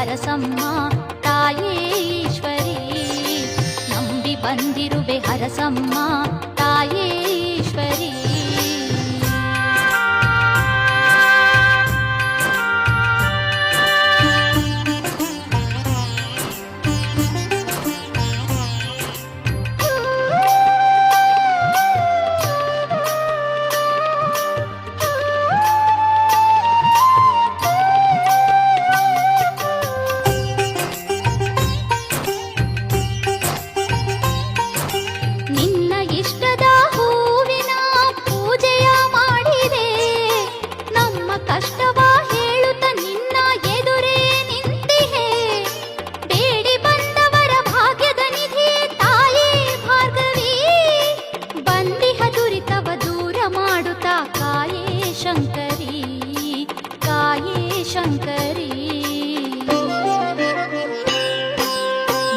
ಹರಸಮ್ಮ ತಾಯೇ ಈಶ್ವರಿ. ನಂಬಿ ಬಂದಿರುವೆ ಹರಸಮ್ಮ ತಾಯೇ ಈಶ್ವರಿ.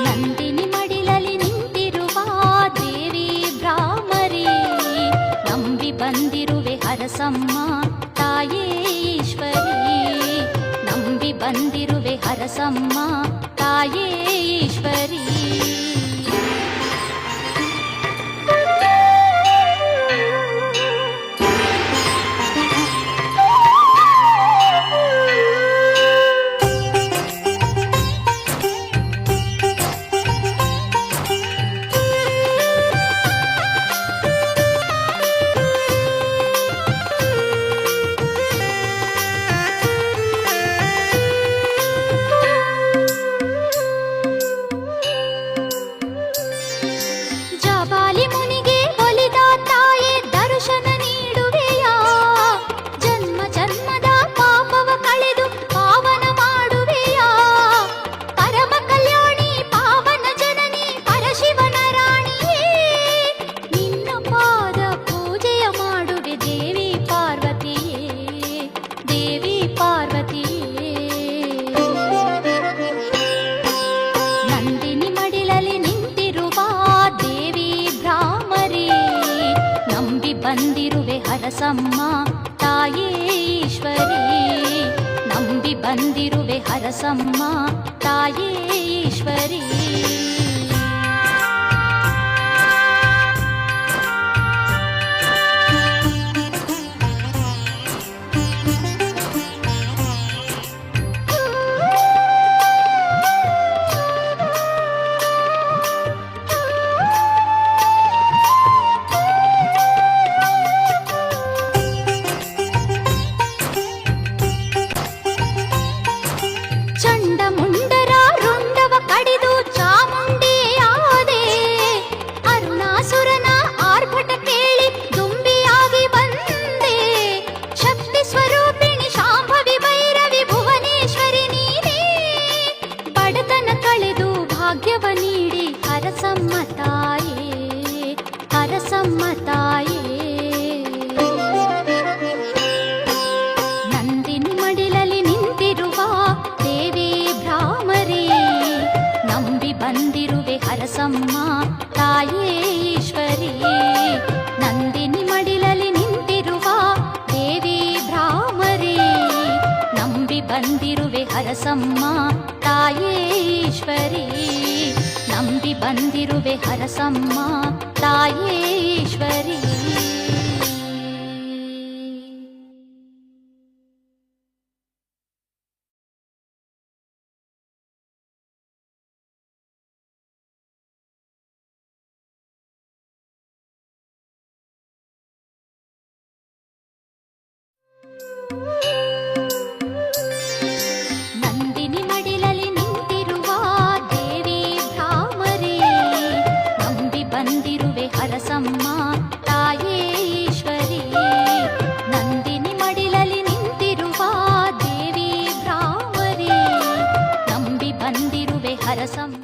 ನಂದಿನಿ ಮಡಿಲಲಿ ನಿಂತಿರುವ ದೇವಿ ಭ್ರಾಮರಿ. ನಂಬಿ ಬಂದಿರುವೆ ಹರಸಮ್ಮ ತಾಯೇ ಈಶ್ವರಿ. ನಂಬಿ ಬಂದಿರುವೆ ಹರಸಮ್ಮ ತಾಯೇ ಈಶ್ವರಿ. ಬಂದಿರುವೆ ಹರಸಮ್ಮ ತಾಯೇ ಈಶ್ವರಿ. ನಂಬಿ ಬಂದಿರುವೆ ಹರಸಮ್ಮ ತಾಯೇ ಈಶ್ವರಿ. ನಂದಿನಿ ಮಡಿಲಲಿ ನಿಂತಿರುವ ದೇವಿ ಭ್ರಾಮರಿ. ನಂಬಿ ಬಂದಿರುವೆ ಹರಸಮ್ಮ ತಾಯೇ ಈಶ್ವರಿ. ನಂದಿನಿ ಮಡಿಲಲಿ ನಿಂತಿರುವ ದೇವಿ ಭ್ರಾಮರಿ. ನಂಬಿ ಬಂದಿರುವೆ ಹರಸಮ್ಮ ತಾಯೇ ಈಶ್ವರಿ. ನಂಬಿ ಬಂದಿರುವೆ ಹರಸಮ್ಮ ತಾಯೇ ಈಶ್ವರಿ. ನಂದಿನಿ ಮಡಿಲಲಿ ನಿಂತಿರುವ ದೇವಿ ಭ್ರಾಮರಿ. ನಂಬಿ ಬಂದಿರುವೆ ಹರಸಮ್ಮ ತಾಯೇ ಈಶ್ವರಿ. ನಂದಿನಿ ಮಡಿಲಲಿ ನಿಂತಿರುವ ದೇವಿ ಭ್ರಾಮರಿ. ನಂಬಿ ಬಂದಿರುವೆ ಹರಸಮ್ಮ